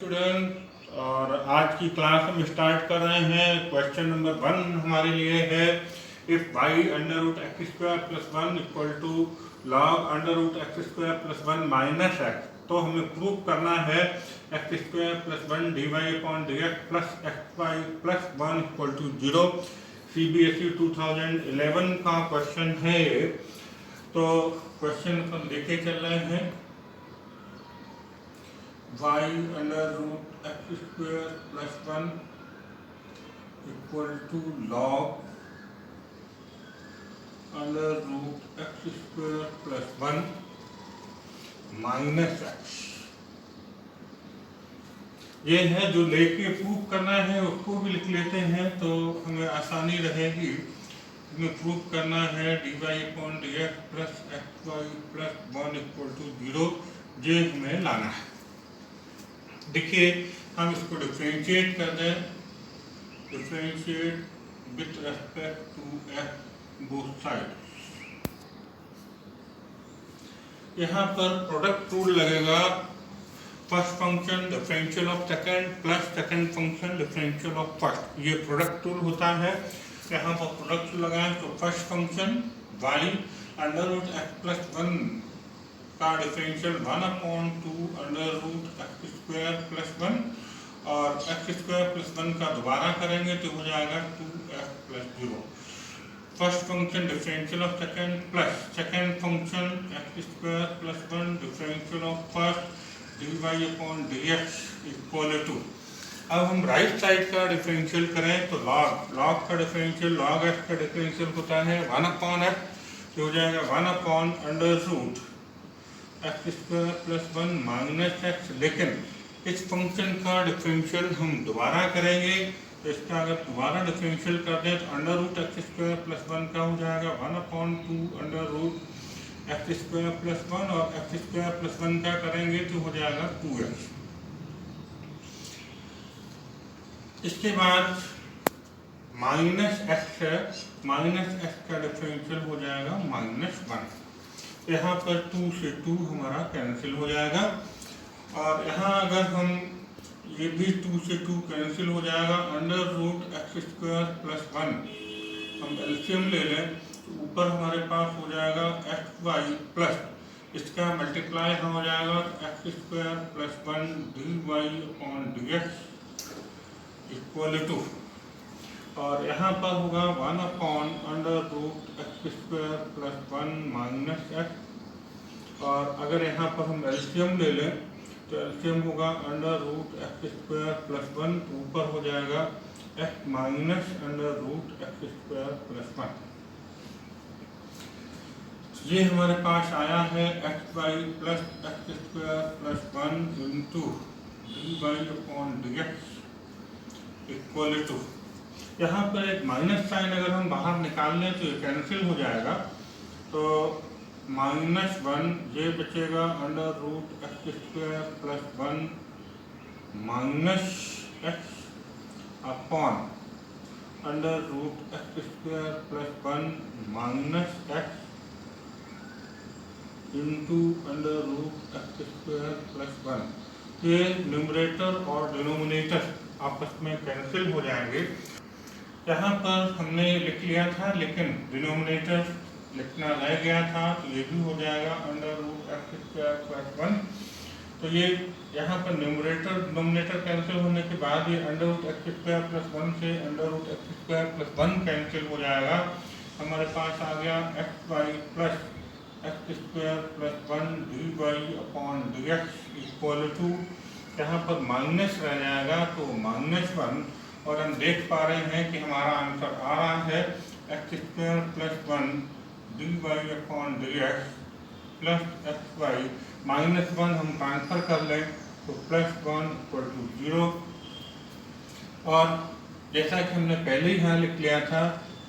Student, और आज की क्लास हम स्टार्ट कर रहे हैं। क्वेश्चन नंबर 1 हमारे लिए है, if y under root x square plus 1 equal to log under root x square plus 1 minus x. तो हमें प्रूव करना है x square plus 1 d Y upon D x plus x y plus 1 equal to 0। CBSE 2011 का question है। तो question अपन देखे चल रहे हैं, y under root x square plus 1 equal to log under root x square plus 1 minus x. ये है जो लेके प्रूव करना है, उसको भी लिख लेते हैं तो हमें आसानी रहेगी। हमें प्रूव करना है d Y upon D x plus x y plus 1 equal to 0। ये हमें लाना है। देखिए, हम इसको डिफरेंशिएट कर दें, differentiate with respect to x both side. यहाँ पर प्रोडक्ट रूल लगेगा, first function differential of second plus second function differential of first. ये प्रोडक्ट रूल होता है। यहाँ पर प्रोडक्ट लगाएं तो first function y under root x plus 1 का differential 1 upon 2 under root x square plus 1, और एक्स स्क्वायर प्लस 1 का दोबारा करेंगे तो हो जाएगा 2x plus 0। First function differential of second plus second function x square plus 1 differential of first d Y upon D x equal to. अब हम right side का डिफरेंशियल करें तो लॉग का डिफरेंशियल लॉग एक्स का डिफरेंशियल होता है 1 upon x, तो हो जाएगा 1 upon under root x square plus 1 minus x. लेकिन इस फंक्शन का डिफरेंशियल हम दोबारा करेंगे तो इसका अगर दोबारा डिफरेंशियल कर दें तो under root x square plus 1 का हो जाएगा 1 upon 2 under root x square plus 1, और एक्स स्क्वायर प्लस 1 का करेंगे तो हो जाएगा 2x। इसके बाद माइनस एक्स है, माइनस एक्स का डिफरेंशियल हो जाएगा -1। यहाँ पर 2 से 2 हमारा कैंसिल हो जाएगा, और यहाँ अगर हम ये भी 2 से 2 कैंसिल हो जाएगा। Under root x square plus 1 हम एलसीएम ले लें तो ऊपर हमारे पास हो जाएगा एक्स वाई प्लस इसका मल्टीप्लाई हो जाएगा x square plus 1 d Y upon D x equal to, और यहाँ पर होगा 1 upon under root x square plus 1 minus x, और अगर यहाँ पर हम एलसीएम ले लें तो एलसीएम होगा under root x square plus 1, ऊपर हो जाएगा x minus under root x square plus 1। ये हमारे पास आया है x y plus x square plus 1 into d Y upon D x equal to. यहाँ पर एक माइनस साइन अगर हम बाहर निकाल लें तो ये कैंसिल हो जाएगा, तो -1 ये बचेगा under root x square plus 1 minus x upon under root x square plus 1 minus x into under root x square plus 1। ये न्यूमरेटर और डिनोमिनेटर आपस में कैंसिल हो जाएंगे। यहाँ पर हमने लिख लिया था लेकिन डिनोमिनेटर लिखना रह गया था, तो ये भी हो जाएगा under root x square plus 1। तो ये यहाँ पर न्यूमरेटर डिनोमिनेटर कैंसिल होने के बाद ये under root x square plus 1 से under root x square plus 1 cancel हो जाएगा। हमारे पास आ गया x y plus x square plus 1 d Y upon D x equal to, यहाँ पर माइनस रह जाएगा तो -1, और हम देख पा रहे हैं कि हमारा आंसर आ रहा है x square plus 1 d Y upon D x plus x y. -1 हम ट्रांसफर कर लें तो +1 इक्वल टू 0, और जैसा कि हमने पहले ही यहाँ लिख लिया था,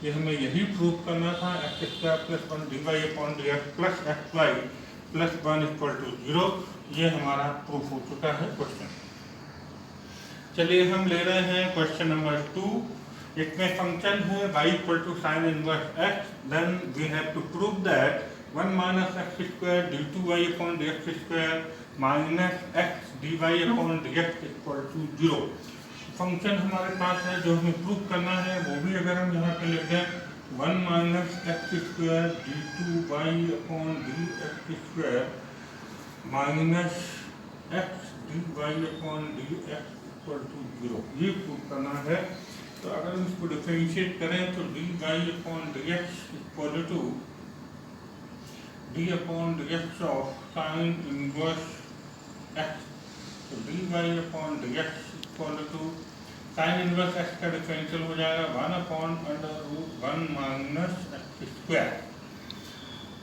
ये हमें यही प्रूव करना था x square plus 1 d Y upon D x plus x y plus 1 equal to 0। ये हमारा प्रूफ हो चुका है क्वेश्चन। चलिए हम ले रहे हैं क्वेश्चन नंबर 2। इसमें फंक्शन है y equal to sine inverse x, then we have to prove that 1 minus x square d two Y upon D x square minus x d Y upon D x equal to 0। फंक्शन हमारे पास है जो हमें prove करना है, वो भी अगर हम यहाँ पे लिख दें 1 minus x square d two Y upon D x square minus x d Y upon D x equal to 0, ये प्रूव करना है। तो अगर हम इसको डिफरेंशिएट करें तो D Y upon D x equal to D upon D x of sine inverse X. तो D Y upon D x equal to sine inverse X का डिफरेंशियल हो जाएगा 1 upon under root 1 minus x square.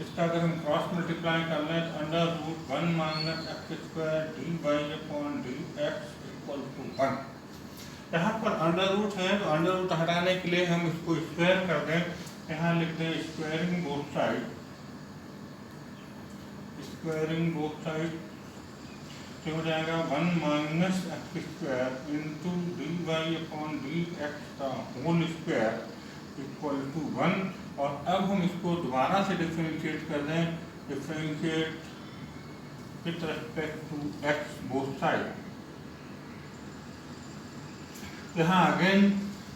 इसका अगर हम cross multiply कर लें तो under root 1 minus x square D Y upon D x equal to 1। यहाँ पर अंडर रूट है तो अंडर रूट हटाने के लिए हम इसको स्क्वायर कर दें। यहाँ लिख दें squaring both side, squaring both side तो हो जाएगा 1 minus x square into d Y upon D x का होल स्क्वायर इक्वल टू 1। और अब हम इसको दोबारा से डिफरेंशिएट कर दें, differentiate with respect to x both side. यहाँ अगेन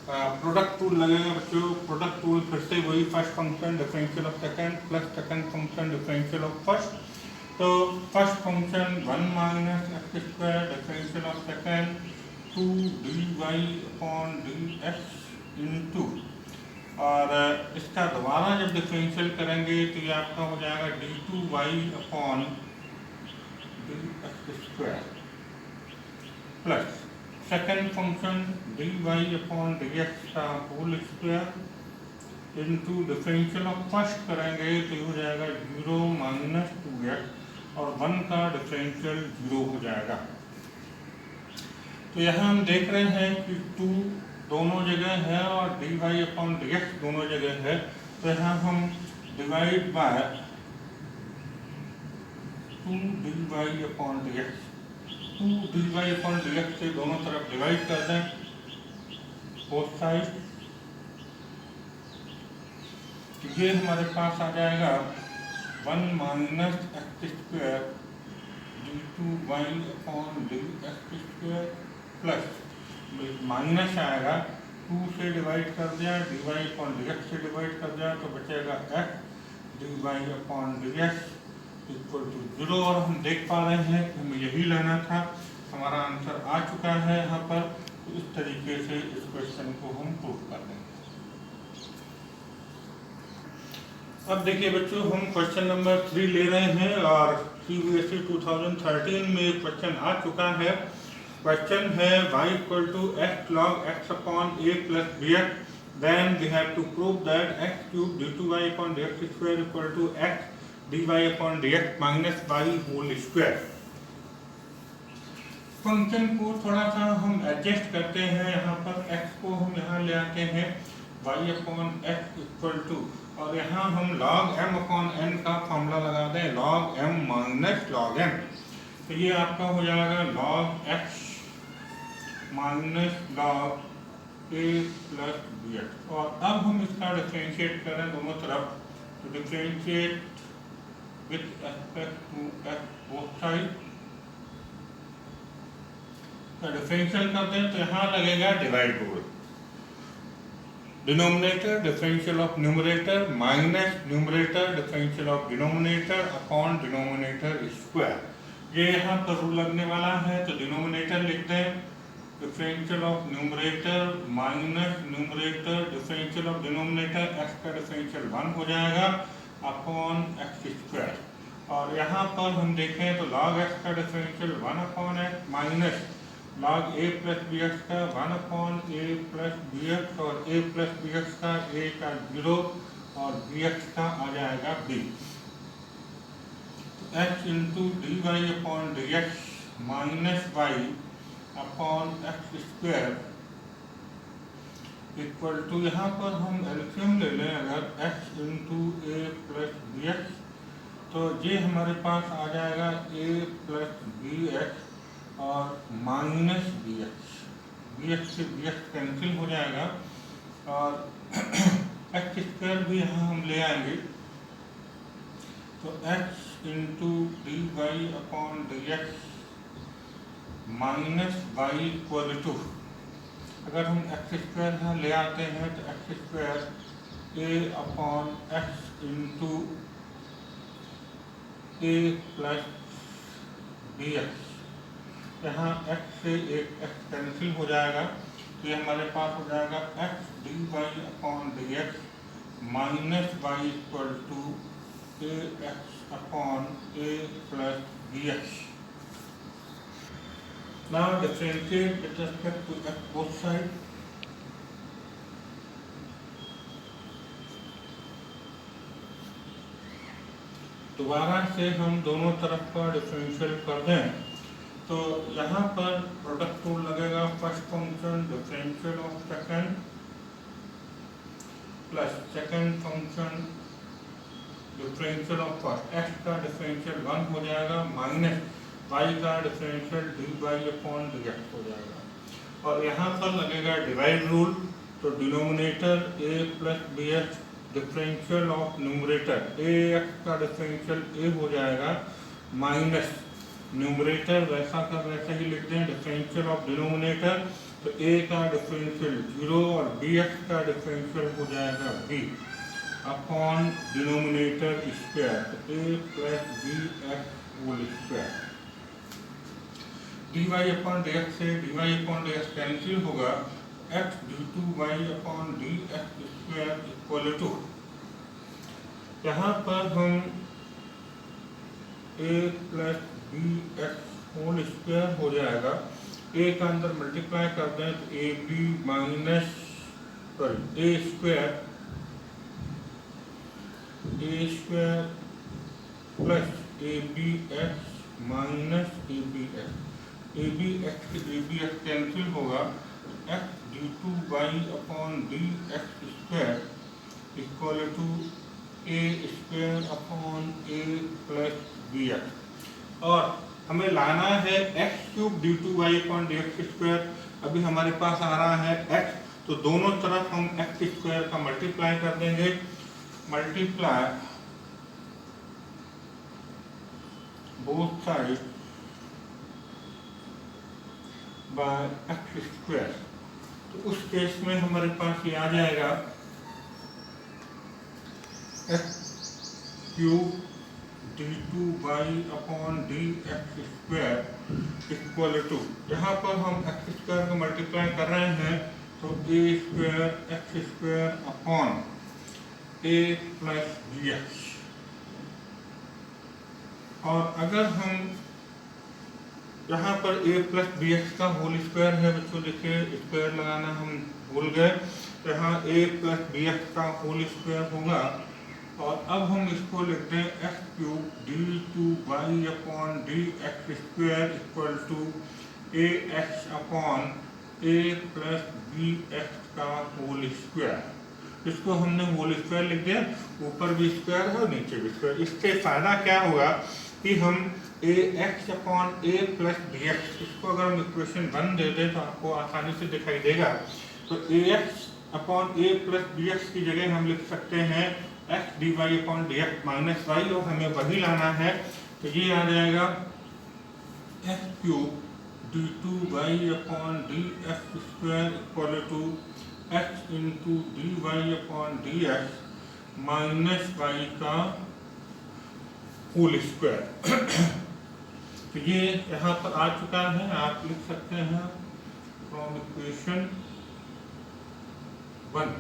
प्रोडक्ट टूल लगेगा बच्चों। प्रोडक्ट टूल फिर से वही, first function differential of second plus second function differential of first. तो first function 1 minus x square differential of second 2 D Y upon D X into, और इसका दोबारा जब डिफरेंशियल करेंगे तो ये आपका हो जाएगा D two Y upon D x square plus second function D Y upon D x का whole square into differential of first करेंगे तो ये हो जाएगा 0 माइनस 2x और 1 का डिफरेंशियल 0 हो जाएगा। तो यहाँ हम देख रहे हैं कि 2 दोनों जगह है और d Y upon D x दोनों जगह है। तो यहाँ हम divide by 2 D Y upon D x, 2 D Y upon D x से दोनों तरफ डिवाइड कर दें बोथ साइड। ये हमारे पास आ जाएगा 1 minus x square d two Y upon D x square plus minus आएगा 2 से डिवाइड कर दिया, d Y upon D x से डिवाइड कर दिया तो बचेगा x d Y upon D x equal to 0। और हम देख पा रहे हैं कि हमें यही लेना था, हमारा आंसर आ चुका है यहाँ पर। तो इस तरीके से इस क्वेश्चन को हम प्रूव कर देंगे। अब देखिए बच्चों, हम क्वेश्चन नंबर 3 ले रहे हैं और CBSE 2013 में एक क्वेश्चन आ चुका है। क्वेश्चन है y equal to x log x upon a plus bx, then we have to prove that x cube d two Y upon D x square equal to x d Y upon D x minus y whole square. Function को थोड़ा सा हम adjust करते हैं। यहाँ पर x को हम यहाँ ले आते हैं y upon x equal to, और यहाँ हम log m अपॉन n का फॉर्मूला लगा दें, log m minus log m। तो ये आपका हो जाएगा log x minus log a plus bx। और अब हम इसका डिफरेंशिएट करें दोनों तरफ, तो differentiate with respect to x both side का डिफरेंशियल कर दें तो यहाँ लगेगा divide rule. Denominator differential of numerator minus numerator differential of denominator upon denominator square. ये यहाँ पर रूल लगने वाला है। तो डिनोमिनेटर लिख दें differential of numerator minus numerator differential of denominator, x का डिफरेंशियल 1 हो जाएगा अपॉन एक्स स्क्वायर। और यहाँ पर हम देखें तो log x का differential 1 upon x minus log a plus B x का 1 upon a plus B x, और a प्लस बी एक्स का a का 0 और बी एक्स का आ जाएगा b। तो x into d Y upon D x minus y upon x square equal to, यहाँ पर हम एलसीएम ले लें अगर x into a plus B x, तो ये हमारे पास आ जाएगा a प्लस बी एक्स और माइनस बी एक्स से बी एक्स कैंसिल हो जाएगा, और एक्स स्क्वायर भी यहाँ हम ले आएंगे। तो x into d Y upon D x minus y equal to, अगर हम एक्स स्क्वायर यहाँ ले आते हैं तो x square a upon x into a plus B x, यहाँ एक्स से एक एक्स कैंसिल हो जाएगा तो ये हमारे पास हो जाएगा x d Y upon D x minus y equal to a x upon a plus B x. Now differentiate with respect to x both sides. दोबारा से हम दोनों तरफ का डिफरेंशियल कर दें तो यहाँ पर प्रोडक्ट रूल लगेगा, first function differential of second plus second function differential of first, x का डिफरेंशियल 1 हो जाएगा माइनस वाई का differential d Y upon D x हो जाएगा। और यहाँ पर लगेगा डिवाइड रूल, तो denominator a plus B x differential of numerator a x का डिफरेंशियल ए हो जाएगा माइनस न्यूमरेटर वैसा का वैसा ही लिख दें डिफरेंशियल ऑफ डिनोमिनेटर, तो ए का डिफरेंशियल 0 और बी एक्स का डिफरेंशियल हो जाएगा बी अपॉन डिनोमिनेटर स्क्वायर, तो A plus B X whole square. D Y upon D x से D Y upon D X cancel होगा, X D two Y upon D x square equal to, यहाँ पर हम A plus B X whole square हो जाएगा, A का अंदर multiply कर दें तो A B minus sorry A square plus A B X minus A B X, A B x cancel होगा, X D two Y upon D x square equal to a square upon a plus B x. और हमें लाना है x cube d two Y upon D x square, अभी हमारे पास आ रहा है एक्स, तो दोनों तरफ हम एक्स स्क्वायर का मल्टीप्लाई कर देंगे, multiply both side by x square, तो उस केस में हमारे पास ये आ जाएगा x cube d two Y upon D x square equal to, यहाँ पर हम एक्स स्क्वायर को मल्टीप्लाई कर रहे हैं तो ए square x square upon a plus B x. और अगर हम यहाँ पर a प्लस बी एक्स का होल स्क्वायर है बच्चों, देखिए स्क्वायर लगाना हम भूल गए, तो यहाँ a प्लस बी एक्स का होल स्क्वायर होगा, और अब हम इसको लिख दें x cube d two Y upon D x square equal to a x upon a plus B x का होल स्क्वायर। इसको हमने होल स्क्वायर लिख दिया, ऊपर भी स्क्वायर है और नीचे भी स्क्वायर। इससे फायदा क्या होगा कि हम ए x upon a plus B x, इसको अगर हम इक्वेशन 1 दे दें तो आपको आसानी से दिखाई देगा, तो a x upon a plus B x की जगह हम लिख सकते हैं x d Y upon D x minus y, और हमें वही लाना है, तो ये आ जाएगा x cube d two Y upon D x square equal to x into d Y upon D x minus y का होल स्क्वायर। तो ये यहाँ पर आ चुका है, आप लिख सकते हैं फ्रॉम इक्वेशन 1,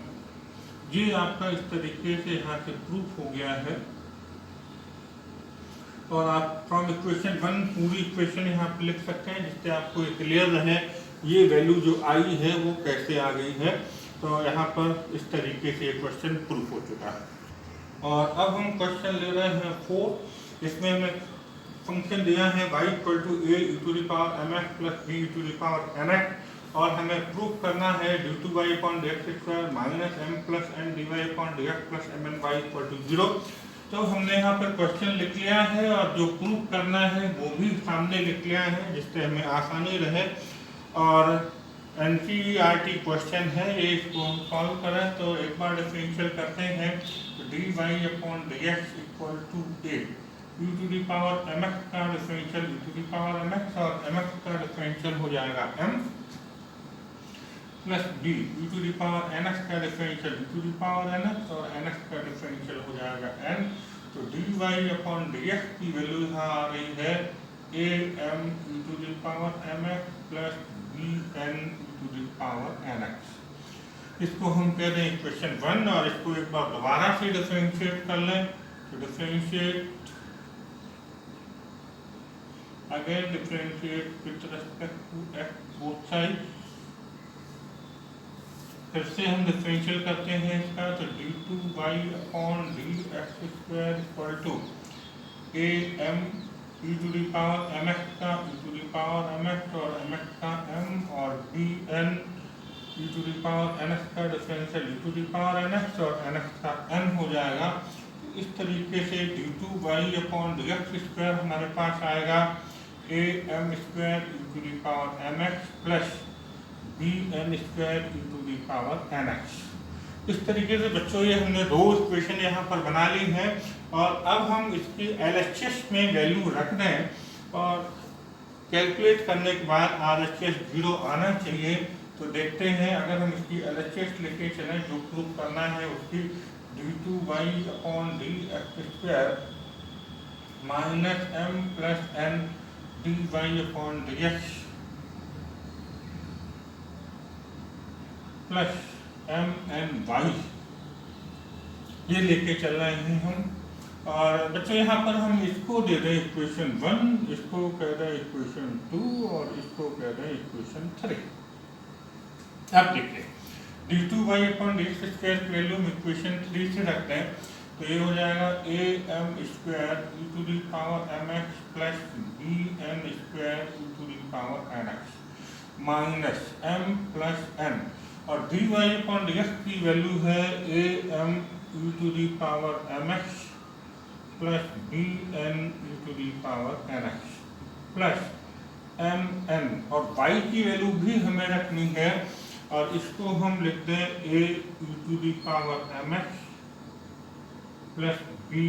ये आपका इस तरीके से यहाँ से प्रूफ हो गया है। और आप फ्रॉम इक्वेशन 1 पूरी इक्वेशन यहाँ पे लिख सकते हैं, जिससे आपको क्लियर रहे ये वैल्यू जो आई है वो कैसे आ गई है। तो यहाँ पर इस तरीके से क्वेश्चन प्रूफ हो चुका है। और अब हम क्वेश्चन ले रहे हैं 4, इसमें हमें फंक्शन दिया है y equal to a e to the power m x plus b e to the power n x, और हमें प्रूफ करना है d two Y upon D x square minus m plus n d Y upon D x plus m n y equal to 0। तो हमने यहाँ पर question लिख लिया है और जो प्रूफ करना है वो भी सामने लिख लिया है, जिससे हमें आसानी रहे। और NCERT क्वेश्चन है ये, इसको हम सॉल्व करें तो एक बार डिफरेंशियल करते हैं, d Y upon D x equal to a, e to the power mx का differential e to the power mx और mx का डिफरेंशियल हो जाएगा m plus b e to the power nx का differential e to the power nx और nx का differential हो जाएगा n। तो dy अपॉन dx की वैल्यू यहाँ आ रही है am e to the power mx plus bn e to the power nx। इसको हम कह रहे हैं इक्वेशन 1 और इसको एक बार दोबारा से डिफरेंशिएट कर लें। तो differentiate again differentiate with respect to x both side. फिर से हम डिफरेंशियल करते हैं इसका। तो d2y upon dx square equal to am e to the power mx का e to the power mx और mx का m और bn e to the power nx का differential e to the power nx और nx का n हो जाएगा। इस तरीके से d2y अपॉन dx स्क्वायर हमारे पास आएगा am square e to the power mx plus bn square e to the power nx। इस तरीके से बच्चों ये हमने दो इक्वेशन यहाँ पर बना ली है और अब हम इसकी LHS में वैल्यू रख दें और कैलकुलेट करने के बाद RHS 0 आना चाहिए। तो देखते हैं अगर हम इसकी LHS लेके चलें जो प्रूव करना है उसकी d2y upon dx square minus m plus n dy upon dx plus mny ये लेके चल रहे हैं हम। और बच्चों यहाँ पर हम इसको दे रहे हैं इक्वेशन 1, इसको कह रहे हैं इक्वेशन 2 और इसको कह रहे हैं इक्वेशन 3। अब देखिए d2y अपॉन dx स्क्वायर की वैल्यू हम इक्वेशन 3 से रखते हैं। तो ये हो जाएगा am square e to the power mx plus bn square e to the power nx minus m plus n और dy अपॉन dx की वैल्यू है am e to the power mx plus bn e to the power nx plus mn और y की value भी हमें रखनी है और इसको हम लिख दें a e to the power mx plus b e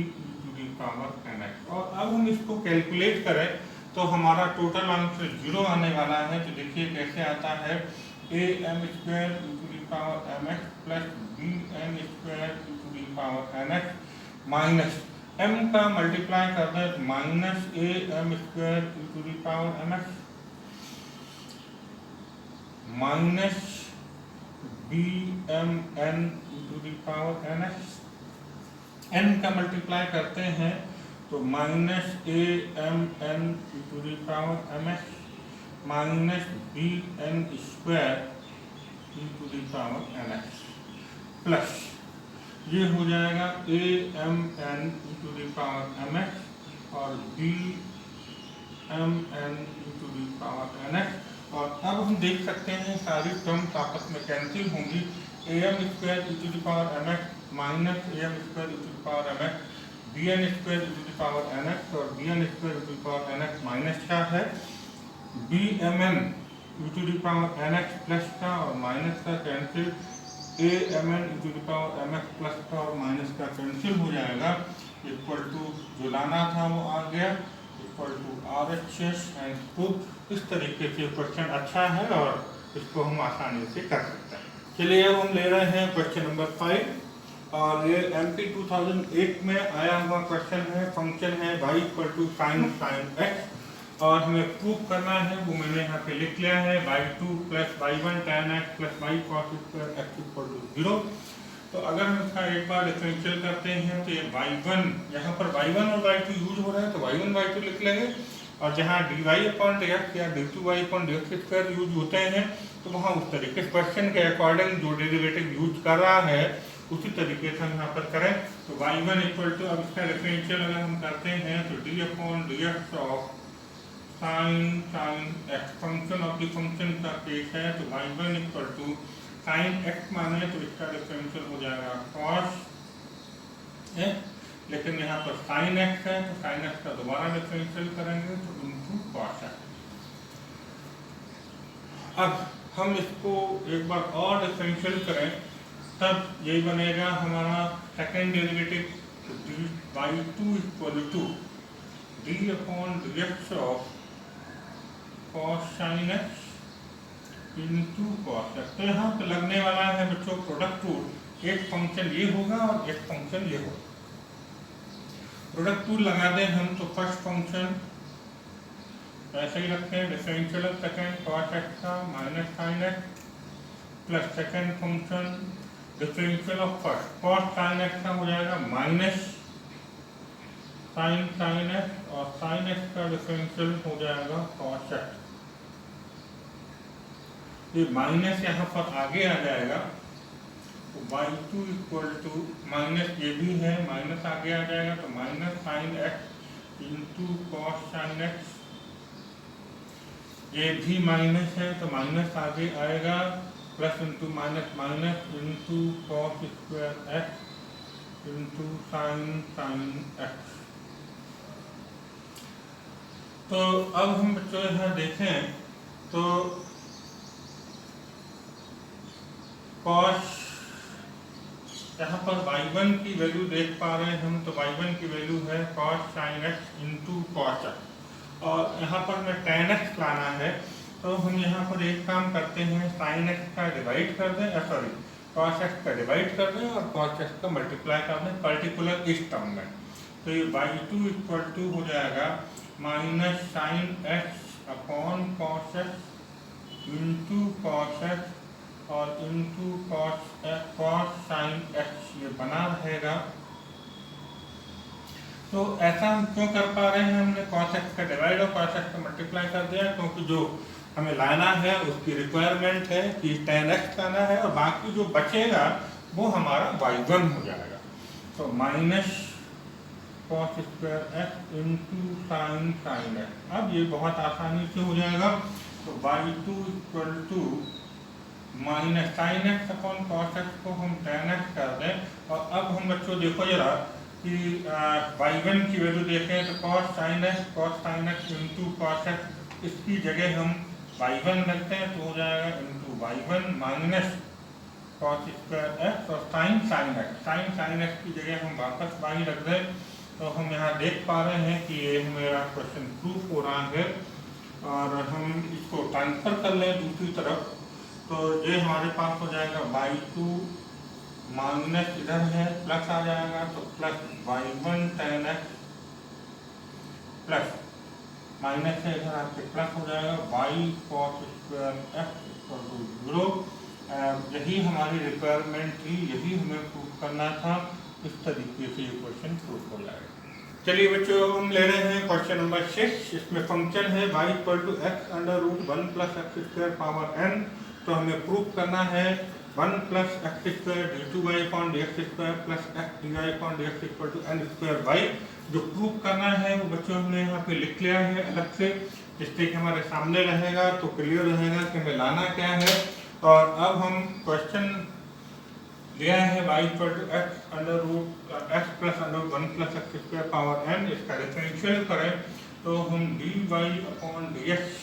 to the power nx। और अब हम इसको कैलकुलेट करें तो हमारा टोटल आंसर 0 आने वाला है। तो देखिए कैसे आता है am square e to the power mx plus bn square e to the power nx minus m का मल्टीप्लाई कर दें minus am square e to the power mx minus bmn e to the power nx। n का multiply करते हैं तो minus amn e to the power mx minus bn square e to the power nx plus ये हो जाएगा amn e to the power mx और bmn e to the power nx। और अब हम देख सकते हैं सारी टर्म्स आपस में कैंसिल होंगी। am square e to the power mx minus am square e to the power mx bn square e to the power nx और bn square e to the power nx minus क्या है bmn e to the power nx plus का और minus का cancel amn e to the power mx plus का और minus का cancel हो जाएगा। इक्वल टू जो लाना था वो आ गया equal to RHS and proof. इस तरीके से क्वेश्चन अच्छा है और इसको हम आसानी से कर सकते हैं। चलिए अब हम ले रहे हैं क्वेश्चन नंबर 5 और ये MP 2008 में आया हुआ क्वेश्चन है। फंक्शन है y equal to sin x और हमें प्रूफ करना है वो मैंने यहाँ पे लिख लिया है y2 plus y1 tan x plus y cos square x equal to 0। तो अगर हम इसका एक बार डिफरेंशियल करते हैं तो ये y1 यहाँ पर y1 और y2 यूज हो रहा है तो y1 y2 लिख लेंगे और जहाँ dy अपॉन dx या d2y upon dx square use होते हैं तो वहाँ उस तरीके से क्वेश्चन के अकॉर्डिंग जो डेरिवेटिव यूज कर रहा है उसी तरीके से हम यहाँ पर करें। तो y1 इक्वल टू अब इसका डिफरेंशियल अगर हम करते हैं तो d upon dx of sin x function of the function का केस है। तो y1 equal to sin x माने तो इसका डिफरेंशियल हो जाएगा cos है, लेकिन यहाँ पर sin x है तो sin x का दोबारा डिफरेंशियल करेंगे तो इनटू cos x। अब हम इसको एक बार और डिफरेंशियल करें तब यही बनेगा हमारा second derivative y2 equal to D upon D x of cos sine x into cos x. तो यहाँ पे लगने वाला है बच्चों प्रोडक्ट रूल, एक फंक्शन ये होगा और एक फंक्शन ये होगा। प्रोडक्ट रूल लगा दें हम तो फर्स्ट फंक्शन ऐसे ही रखते हैं, differential of second cos X का minus sine X plus second function differential of first cos sine X का हो जाएगा माइनस साइन साइन एक्स और साइन एक्स का डिफरेंशियल हो जाएगा कॉस एक्स। ये माइनस यहाँ पर आगे आ जाएगा तो y2 इक्वल टू माइनस ये भी है, माइनस आगे आ जाएगा तो minus sine x into cos sine x, ये भी माइनस है तो माइनस आगे आएगा plus into minus minus into cos square x into sine sine x. तो अब हम बच्चों यहाँ देखें तो कॉस यहाँ पर y1 की वैल्यू देख पा रहे हैं हम, तो y1 की वैल्यू है cos sin x into cos x और यहाँ पर हमें tan x लाना है। तो हम यहाँ पर एक काम करते हैं, sin x का डिवाइड कर दें, सॉरी cos x का डिवाइड कर दें और cos x का मल्टीप्लाई कर दें पर्टिकुलर इस टर्म में। तो ये y2 इक्वल टू हो जाएगा minus sine x upon cos x into cos x और इंटू कॉस साइन एक्स, ये बना रहेगा। तो ऐसा हम क्यों कर पा रहे हैं, हमने कॉस एक्स का डिवाइड और कॉस एक्स का मल्टीप्लाई कर दिया क्योंकि जो हमें लाना है उसकी रिक्वायरमेंट है कि tan x लाना है और बाकी जो बचेगा वो हमारा y1 हो जाएगा। तो minus cos square x into sine sine x, अब ये बहुत आसानी से हो जाएगा। तो y2 equal to minus sine x upon cos x को हम tan x कर दें और अब हम बच्चों देखो जरा कि y1 की वैल्यू देखें तो cos sin x into cos x, इसकी जगह हम y1 रखते हैं तो हो जाएगा into y1 minus cos square x और साइन साइन एक्स की जगह हम वापस y रख दें। तो हम यहाँ देख पा रहे हैं कि ये मेरा क्वेश्चन प्रूफ हो रहा है और हम इसको ट्रांसफर कर लें दूसरी तरफ तो ये हमारे पास हो जाएगा y2 माइनस इधर है प्लस आ जाएगा तो plus y1 tan x plus minus है इधर आपके प्लस हो जाएगा y cos square x equal to 0। यही हमारी रिक्वायरमेंट थी, यही हमें प्रूफ करना था। इस तरीके से ये क्वेश्चन प्रूफ हो जाएगा। चलिए बच्चों हम ले रहे हैं क्वेश्चन नंबर 6। इसमें फंक्शन है y equal to x under root 1 plus x square power n। तो हमें प्रूफ करना है 1 plus x square d two Y upon D x square plus x d Y upon D x equal to n square y. जो प्रूफ करना है वो बच्चों हमने यहाँ पे लिख लिया है अलग से, जिससे कि हमारे सामने रहेगा तो क्लियर रहेगा कि हमें लाना क्या है। और अब हम क्वेश्चन लिया है y equal to x under root x plus under 1 plus x square power n। इसका डिफरेंशियल करें तो हम d Y upon D x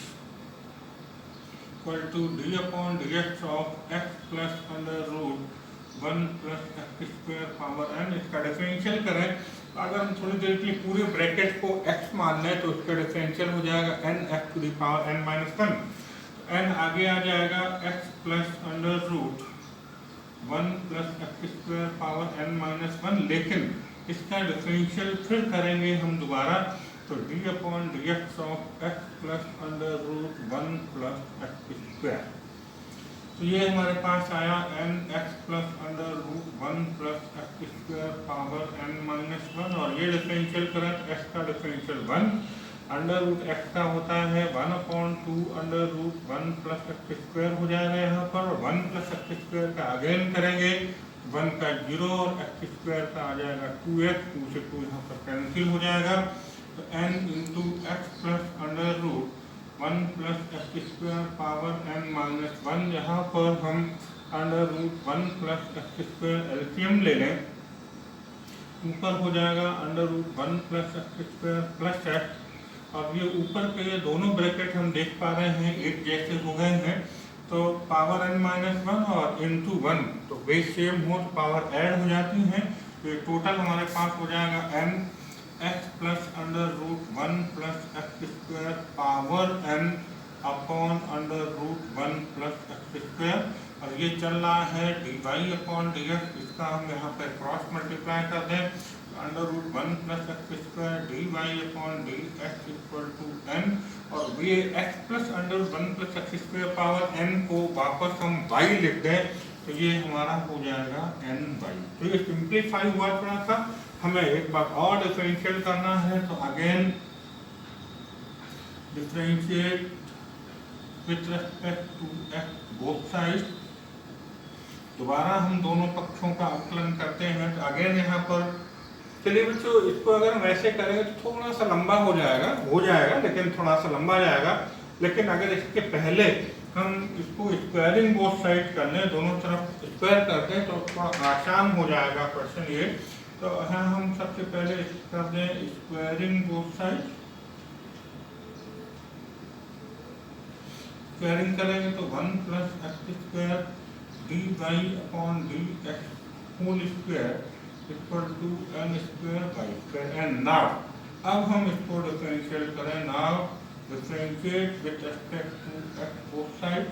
equal to D upon D x of x plus under root 1 plus x square power n। इसका differential करें, अगर हम थोड़ी देर के लिए पूरे ब्रैकेट को x मान लें तो इसका डिफरेंशियल हो जाएगा n x to the power n minus 1। n आगे आ जाएगा x plus under root 1 plus x square power n minus 1। लेकिन इसका डिफरेंशियल फिर करेंगे हम दोबारा तो d upon D x of x plus under root 1 plus x square. तो ये हमारे पास आया n x plus under root 1 plus x square power n minus 1 और ये डिफरेंशियल करें तो x का डिफरेंशियल 1 अंडर रूट x का होता है 1 upon 2 under root 1 plus x square हो जाएगा यहाँ पर। 1 प्लस एक्स स्क्वायर का अगेन करेंगे 1 का 0 और एक्स स्क्वायर का आ जाएगा 2x, 2 से 2 यहाँ पर कैंसिल हो जाएगा। तो n into x plus under root 1 plus x square power n minus 1। यहाँ पर हम under root 1 plus x square LCM ले लें, ऊपर हो जाएगा under root 1 plus x square plus x. अब ये ऊपर के ये दोनों ब्रैकेट हम देख पा रहे हैं एक जैसे हो गए हैं तो पावर n माइनस 1 और इंटू 1 तो बेस सेम हो तो पावर ऐड हो जाती हैं। तो ये टोटल हमारे पास हो जाएगा n x plus under root 1 plus x square power n upon under root 1 plus x square, और ये चल रहा है dy अपॉन dx, इसका हम यहाँ पे क्रॉस मल्टीप्लाई कर दें, under root 1 plus x square dy upon dx equal to n, और ये x plus under 1 plus x square power n को वापस हम y लिख दें तो ये हमारा हो जाएगा ny। तो ये सिंप्लीफाई हुआ थोड़ा सा, हमें एक बार और डिफरेंशिएट करना है, तो again differentiate with respect to x both side, दोबारा हम दोनों पक्षों का अवकलन करते हैं। तो अगेन यहाँ पर चलिए बच्चों, इसको अगर हम वैसे करेंगे तो थोड़ा सा लंबा हो जाएगा लेकिन थोड़ा सा लंबा जाएगा, लेकिन अगर इसके पहले हम इसको स्क्वायरिंग बोथ साइड कर लें, दोनों तरफ स्क्वायर कर दें तो थोड़ा आसान हो जाएगा क्वेश्चन ये। तो यहाँ हम सबसे पहले कर दें स्क्वायरिंग बोथ साइड, स्क्वायरिंग करेंगे तो 1 plus x square dy upon dx whole square equal to n square by square n। Now अब हम इसको डिफरेंशिएट करें, now differentiate with respect to x both side.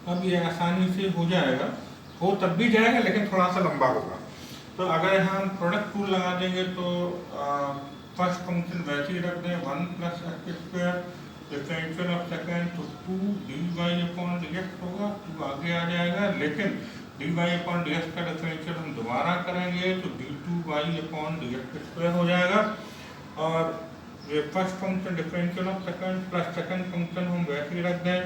अब ये आसानी से हो जाएगा, हो तब भी जाएगा लेकिन थोड़ा सा लंबा होगा। तो अगर यहाँ हम प्रोडक्ट रूल लगा देंगे तो फर्स्ट फंक्शन वैसे ही रख दें 1 plus x square, differential of second तो 2 dy अपॉन dx होगा, 2 आगे आ जाएगा, लेकिन dy अपॉन dx का डिफरेंशियल हम दोबारा करेंगे तो d2y अपॉन dx स्क्वायर हो जाएगा। और ये first function differential of second plus second function हम वैसे ही रख दें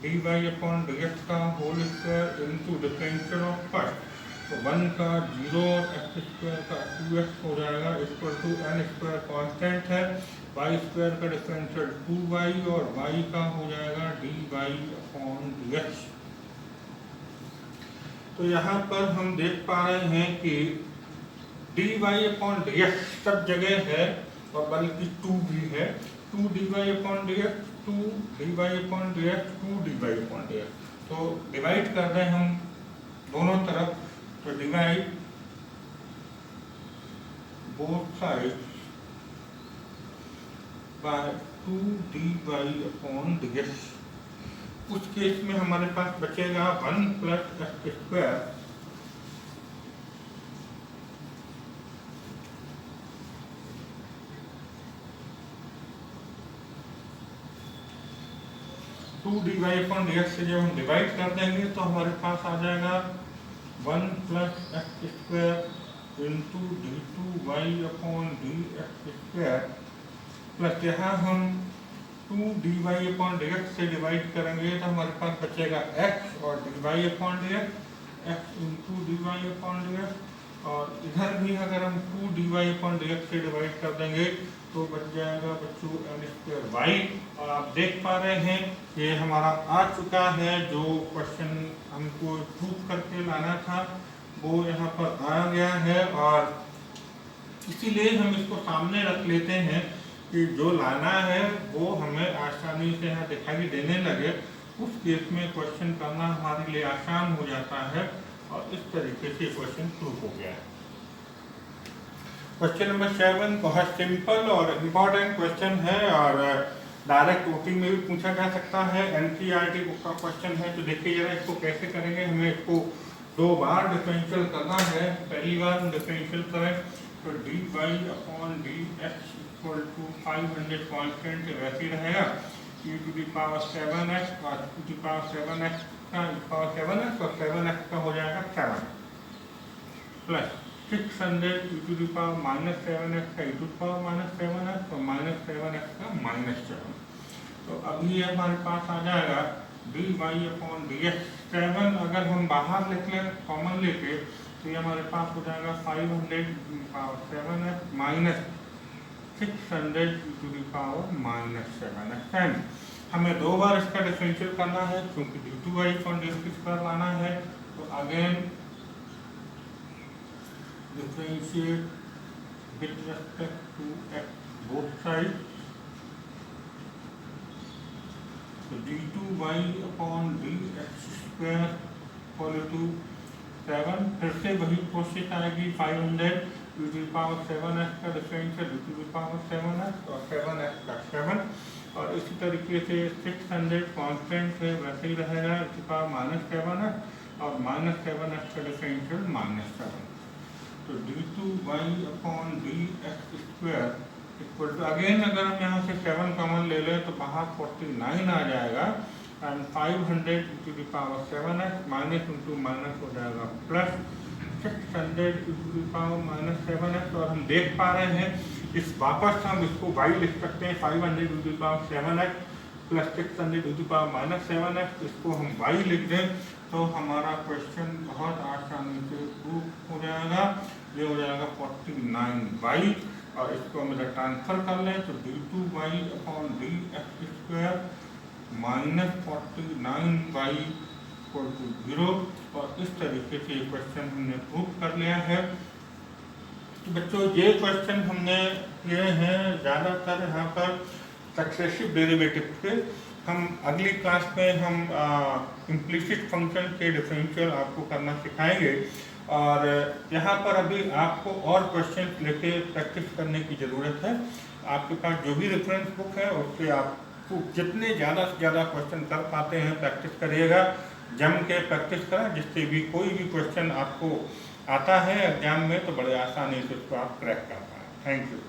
dy अपॉन dx का whole square into differential of first, तो 1 का 0 और एक्स स्क्वायर का 2x हो जाएगा equal to n square constant है, y स्क्वायर का डिफरेंशियल 2y और y का हो जाएगा dy अपॉन dx। तो यहाँ पर हम देख पा रहे हैं कि dy अपॉन dx सब जगह है और बल्कि 2 भी है, 2 dy upon dx, 2 dy upon dx, 2 dy upon dx। तो डिवाइड कर रहे हैं हम दोनों तरफ, तो divide both side bye 2 dy upon dx। उस केस में हमारे पास बचेगा 1 plus x square dy upon dx से जब हम डिवाइड कर देंगे तो हमारे पास आ जाएगा 1 plus x square into d2y upon dx square, plus यहाँ हम 2 dy अपॉन dx से डिवाइड करेंगे तो हमारे पास बचेगा x और dy upon dx, x into dy upon dx, और इधर भी अगर हम 2 dy अपॉन dx से डिवाइड कर देंगे तो बच जाएगा बच्चों n स्क्वायर y। और आप देख पा रहे हैं ये हमारा आ चुका है, जो क्वेश्चन हमको प्रूव करके लाना था वो यहाँ पर आ गया है, और इसीलिए हम इसको सामने रख लेते हैं कि जो लाना है वो हमें आसानी से यहाँ दिखाई देने लगे, उस केस में क्वेश्चन करना हमारे लिए आसान हो जाता है, और इस तरीके से क्वेश्चन प्रूव हो गया है। क्वेश्चन नंबर 7 बहुत सिंपल और इम्पोर्टेंट क्वेश्चन है, और डायरेक्ट ओटी में भी पूछा जा सकता है, एनसीईआरटी बुक का क्वेश्चन है। तो देखिए जरा इसको कैसे करेंगे, हमें इसको 2 बार डिफरेंशियल करना है। पहली बार हम डिफरेंशियल करें तो dy upon dx equal to 500 constant वैसे ही रहेगा, e to the power 7x और e to the power 7x का और 7x का हो जाएगा 7 plus 600 e to the power minus 7x का e to the power minus 7x और माइनस 7x का माइनस 7। तो अभी हमारे पास आ जाएगा dy अपॉन dx। 7 अगर हम बाहर लिख लें कॉमन लेके तो ये हमारे पास हो जाएगा 500 power 7x minus 600 to the power minus 7x। हमें 2 बार इसका डिफरेंशियल करना है क्योंकि d2y अपॉन dx स्क्वायर लाना है। तो again differentiate with respect to x both side, तो d2y upon dx square equal to 7, फिर से वही प्रोसेस आएगी 500 टू दी पावर 7x का differential to the power 7x और 7x का 7, और इसी तरीके से 600 कांस्टेंट है वैसे ही रहेगा टू दी पावर -7x और -7x का डिफरेंशियल -7। तो d2y/dx² इक्वल टू, अगेन अगर हम यहाँ से 7 कॉमन ले लें तो बाहर 49 आ जाएगा, and 500 to the power 7x minus into minus हो जाएगा plus 600 to the power -7x, और हम देख पा रहे हैं इस वापस हम इसको y लिख सकते हैं 500 to the power 7x plus 600 to the power -7x, इसको हम y लिख दें तो हमारा क्वेश्चन बहुत आसानी से प्रूव हो जाएगा। ये हो जाएगा 49y, और इसको हम ट्रांसफर कर लें तो d2y/dx² -49y = 0, और इस तरीके से ये क्वेश्चन हमने प्रूव कर लिया है। तो बच्चों ये क्वेश्चन हमने किए हैं ज़्यादातर यहाँ पर सक्सेसिव डेरिवेटिव के। हम अगली क्लास में हम इम्प्लिसिट फंक्शन के डिफरेंशियल आपको करना सिखाएंगे, और यहाँ पर अभी आपको और क्वेश्चन लेके प्रैक्टिस करने की ज़रूरत है। आपके पास जो भी रेफरेंस बुक है उससे आपको जितने ज़्यादा से ज़्यादा क्वेश्चन कर पाते हैं प्रैक्टिस करिएगा, जम के प्रैक्टिस करें, जिससे भी कोई भी क्वेश्चन आपको आता है एग्जाम में तो बड़े आसानी से उसको आप क्रैक कर पाएँ। Thank you.